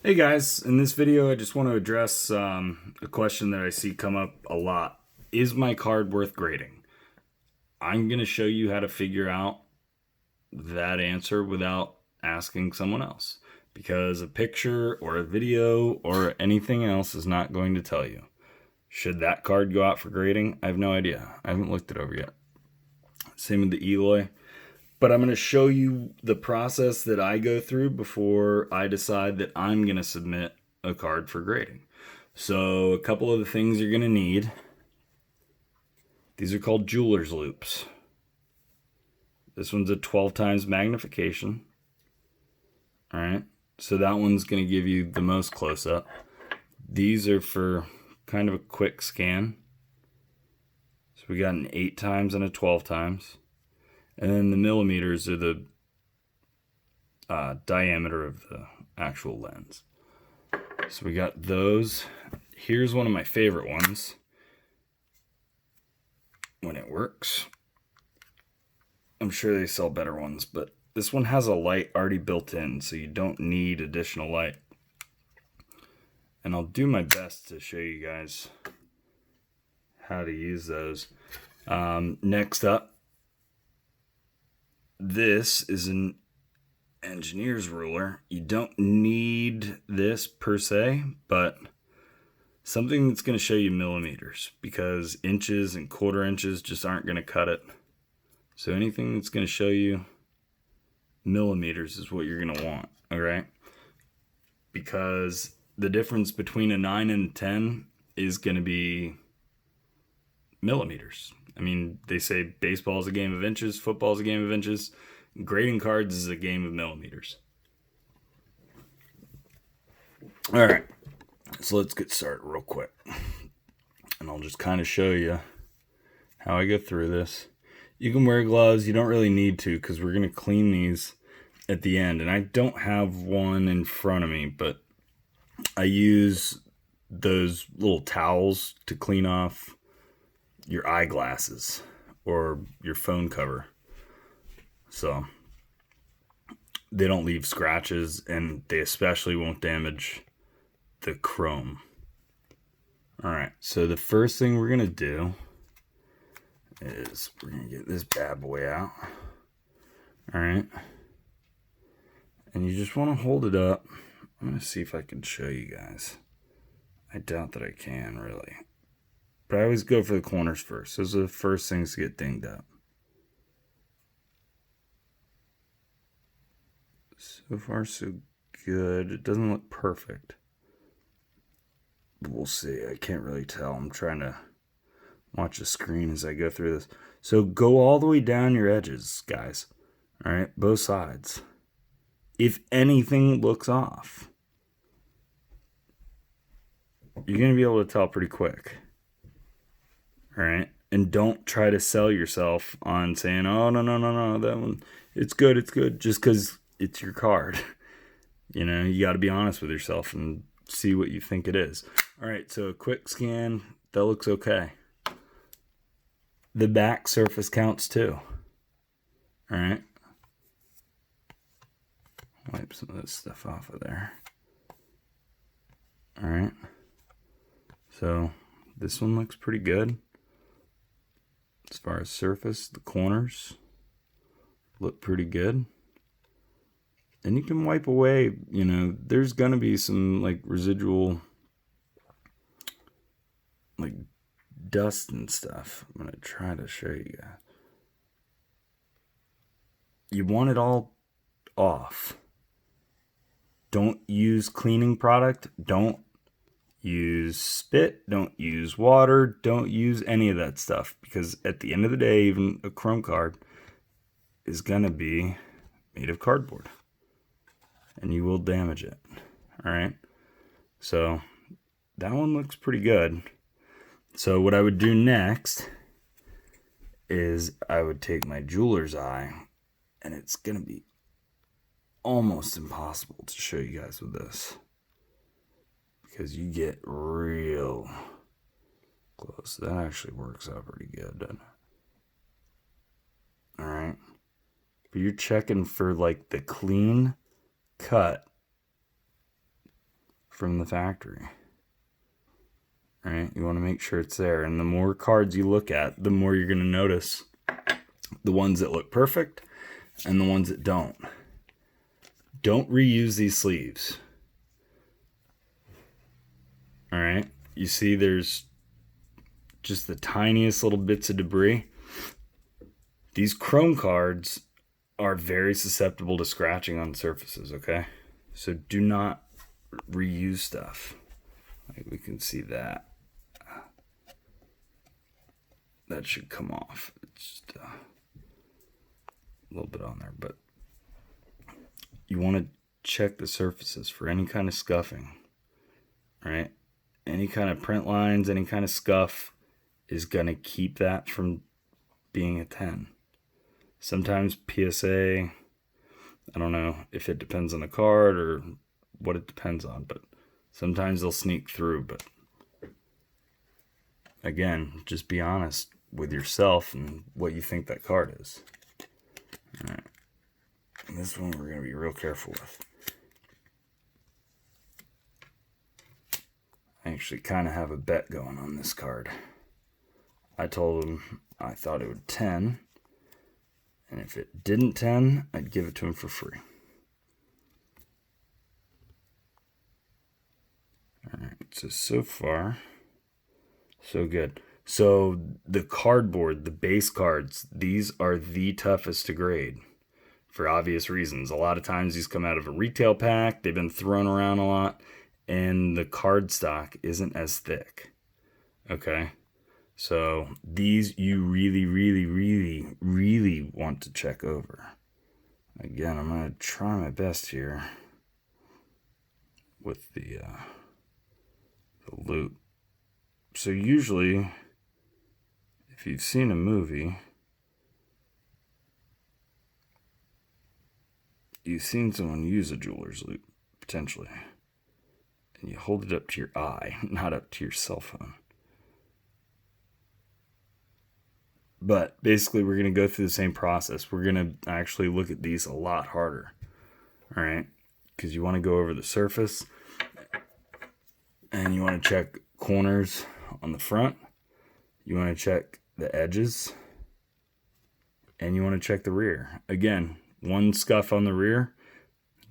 Hey guys, in this video I just want to address a question that I see come up a lot. Is my card worth grading? I'm going to show you how to figure out that answer without asking someone else, because a picture or a video or anything else is not going to tell you. Should that card go out for grading? I have no idea. I haven't looked it over yet. Same with the Eloy. But I'm going to show you the process that I go through before I decide that I'm going to submit a card for grading. So a couple of the things you're going to need. These are called jeweler's loupes. This one's a 12 times magnification. All right. So that one's going to give you the most close up. These are for kind of a quick scan. So we got an 8 times and a 12 times. And then the millimeters are the diameter of the actual lens. So we got those. Here's one of my favorite ones when it works. I'm sure they sell better ones, but this one has a light already built in, so you don't need additional light. And I'll do my best to show you guys how to use those. Next up, this is an engineer's ruler. You don't need this per se, but something that's going to show you millimeters, because inches and quarter inches just aren't going to cut it. So anything that's going to show you millimeters is what you're going to want, okay? Because the difference between a 9 and a 10 is going to be millimeters. I mean, they say baseball is a game of inches, football is a game of inches. Grading cards is a game of millimeters. All right, so let's get started real quick. And I'll just kind of show you how I go through this. You can wear gloves. You don't really need to, because we're going to clean these at the end. And I don't have one in front of me, but I use those little towels to clean off your eyeglasses or your phone cover, so they don't leave scratches, and they especially won't damage the chrome. All right, so the first thing we're gonna do is we're gonna get this bad boy out. All right, and you just want to hold it up. I'm gonna see if I can show you guys. I doubt that I can really. But I always go for the corners first. Those are the first things to get dinged up. So far, so good. It doesn't look perfect, but we'll see. I can't really tell. I'm trying to watch the screen as I go through this. So go all the way down your edges, guys. All right, both sides. If anything looks off, you're going to be able to tell pretty quick. All right, and don't try to sell yourself on saying, oh, no, that one, it's good, just because it's your card. You know, you got to be honest with yourself and see what you think it is. All right, so a quick scan, that looks okay. The back surface counts too. All right. Wipe some of this stuff off of there. All right. So this one looks pretty good. As far as surface, the corners look pretty good. And you can wipe away, you know, there's going to be some like residual like dust and stuff. I'm going to try to show you guys. You want it all off. Don't use cleaning product. Don't use spit. Don't use water. Don't use any of that stuff, because at the end of the day, even a chrome card is going to be made of cardboard, and you will damage it. All right. So that one looks pretty good. So what I would do next is I would take my jeweler's eye, and it's going to be almost impossible to show you guys with this, because you get real close. That actually works out pretty good, doesn't it? All right. But you're checking for like the clean cut from the factory. Right? You want to make sure it's there. And the more cards you look at, the more you're going to notice the ones that look perfect and the ones that don't. Don't reuse these sleeves. All right? You see there's just the tiniest little bits of debris. These chrome cards are very susceptible to scratching on surfaces, okay? So do not reuse stuff. Like we can see that. That should come off. It's just a little bit on there, but you want to check the surfaces for any kind of scuffing, right? Any kind of print lines, any kind of scuff is going to keep that from being a 10. Sometimes PSA, I don't know if it depends on the card or what it depends on, but sometimes they'll sneak through. But again, just be honest with yourself and what you think that card is. All right. And this one we're going to be real careful with. I actually kind of have a bet going on this card. I told him I thought it would 10. And if it didn't 10, I'd give it to him for free. All right, so far, so good. So the cardboard, the base cards, these are the toughest to grade for obvious reasons. A lot of times these come out of a retail pack. They've been thrown around a lot, and the card stock isn't as thick. Okay? So these you really, really, really, really want to check over. Again, I'm going to try my best here with the loop. So usually, if you've seen a movie, you've seen someone use a jeweler's loop, potentially. And you hold it up to your eye, not up to your cell phone. But basically, we're going to go through the same process. We're going to actually look at these a lot harder. All right? Because you want to go over the surface. And you want to check corners on the front. You want to check the edges. And you want to check the rear. Again, one scuff on the rear,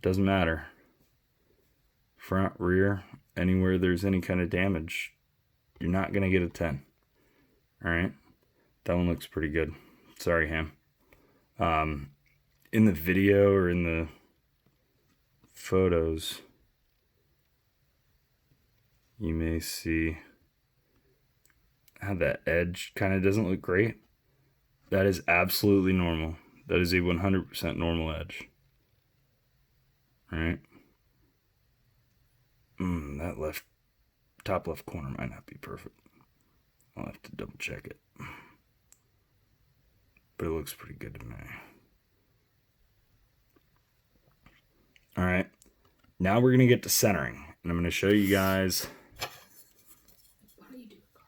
doesn't matter. Front, rear, anywhere there's any kind of damage, you're not going to get a 10. All right? That one looks pretty good. Sorry, Ham. In the video or in the photos, you may see how that edge kind of doesn't look great. That is absolutely normal. That is a 100% normal edge. All right. That top left corner might not be perfect. I'll have to double check it. But it looks pretty good to me. All right. Now we're going to get to centering. And I'm going to show you guys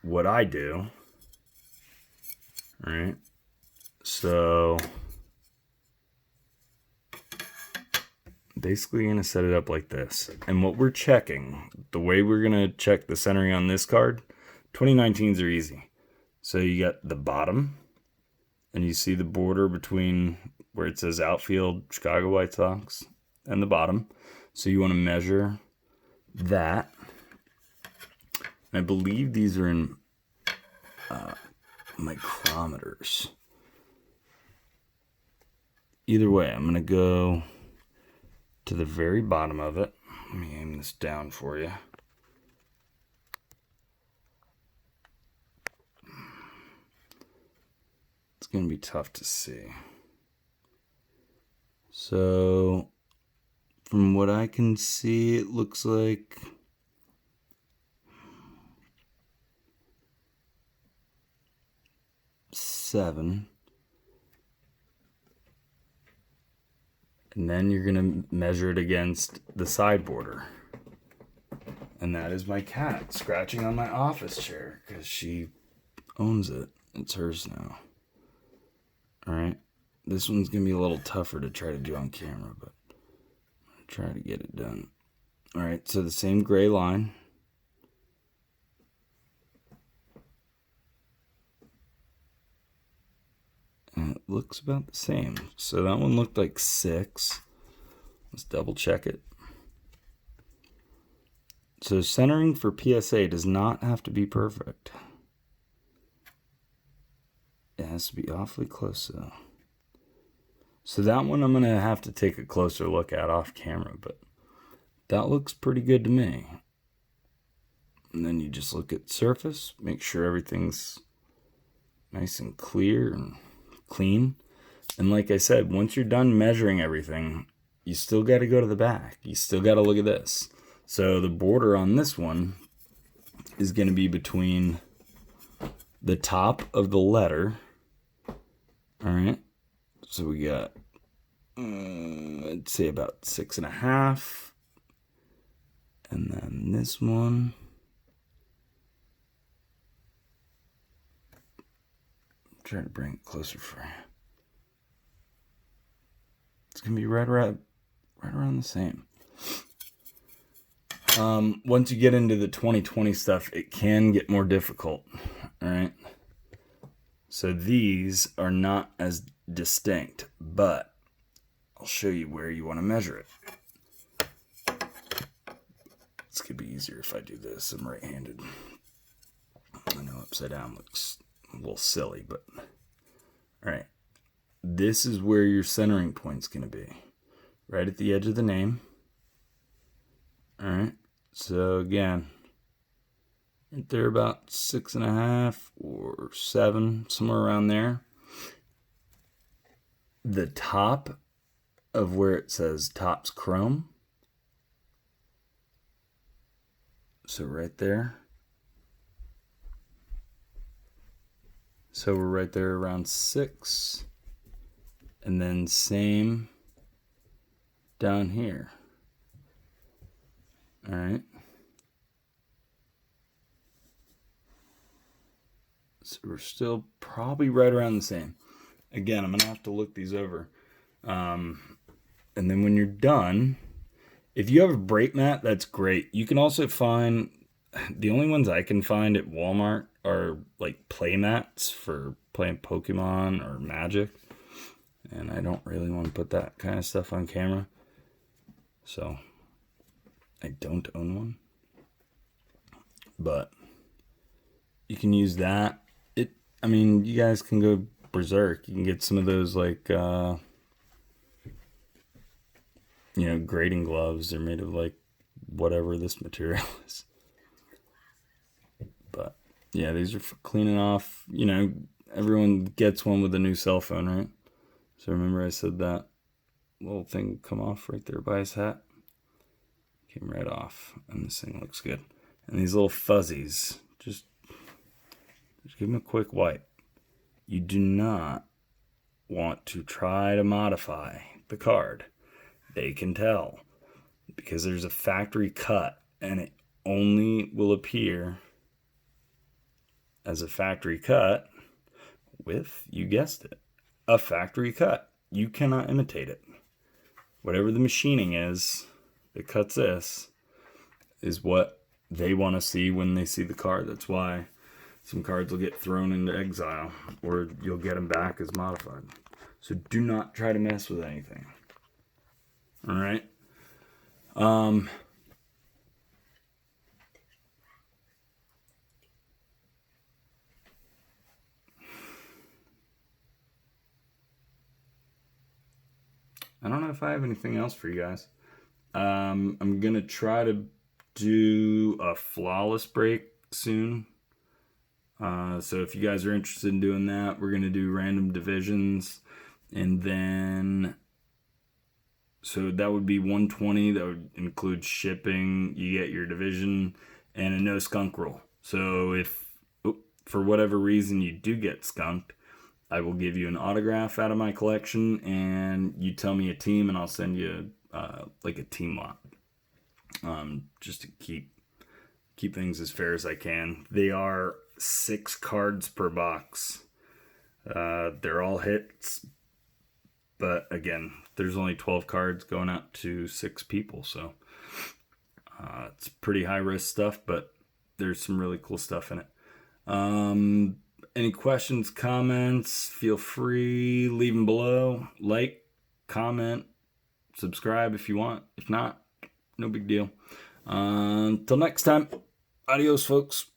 what I do. All right. So basically you're going to set it up like this. And what we're checking, the way we're going to check the centering on this card, 2019s are easy. So you got the bottom. And you see the border between where it says outfield Chicago White Sox and the bottom. So you want to measure that. And I believe these are in micrometers. Either way, I'm going to go to the very bottom of it. Let me aim this down for you. It's going to be tough to see. So, from what I can see, it looks like seven. And then you're going to measure it against the side border. And that is my cat scratching on my office chair because she owns it. It's hers now. All right. This one's going to be a little tougher to try to do on camera, but I'm going to try to get it done. All right, so the same gray line. And it looks about the same. So that one looked like 6. Let's double check it. So centering for PSA does not have to be perfect. It has to be awfully close though. So that one I'm going to have to take a closer look at off camera, but that looks pretty good to me. And then you just look at surface, make sure everything's nice and clear and clean. And like I said, once you're done measuring everything, you still got to go to the back. You still got to look at this. So the border on this one is going to be between the top of the letter. All right. So we got, I'd say about 6.5. And then this one, I'm trying to bring it closer for you. It's going to be right around the same. Once you get into the 2020 stuff, it can get more difficult. All right. So these are not as distinct, but I'll show you where you want to measure it. This could be easier if I do this. I'm right-handed. I know upside down looks a little silly, but all right. This is where your centering point's going to be. Right at the edge of the name. All right. So again, right there about 6.5 or 7, somewhere around there. The top of where it says Topps Chrome. So right there. So we're right there around 6. And then same down here. All right. So we're still probably right around the same. Again, I'm going to have to look these over. And then when you're done, if you have a brake mat, that's great. You can also find, the only ones I can find at Walmart are like play mats for playing Pokemon or Magic. And I don't really want to put that kind of stuff on camera. So I don't own one. But you can use that. I mean, you guys can go berserk. You can get some of those like grading gloves. They're made of like whatever this material is. But yeah, these are for cleaning off. Everyone gets one with a new cell phone, right? So remember I said that little thing come off right there by his hat? Came right off. And this thing looks good. And these little fuzzies, just give them a quick wipe. You do not want to try to modify the card. They can tell because there's a factory cut and it only will appear as a factory cut with, you guessed it, a factory cut. You cannot imitate it. Whatever the machining is that cuts this is what they want to see when they see the card. That's why some cards will get thrown into exile or you'll get them back as modified. So do not try to mess with anything. All right. I don't know if I have anything else for you guys. I'm going to try to do a flawless break soon. So if you guys are interested in doing that, we're going to do random divisions. And then, so that would be 120. That would include shipping. You get your division and a no skunk rule. So if, for whatever reason, you do get skunked, I will give you an autograph out of my collection and you tell me a team and I'll send you like a team lot. Just to keep things as fair as I can. They are 6 cards per box. They're all hits, but again, there's only 12 cards going out to 6 people, so It's pretty high risk stuff, but there's some really cool stuff in it. Any questions, comments, feel free, leave them below. Like, comment, subscribe if you want. If not, no big deal. Until next time, adios, folks.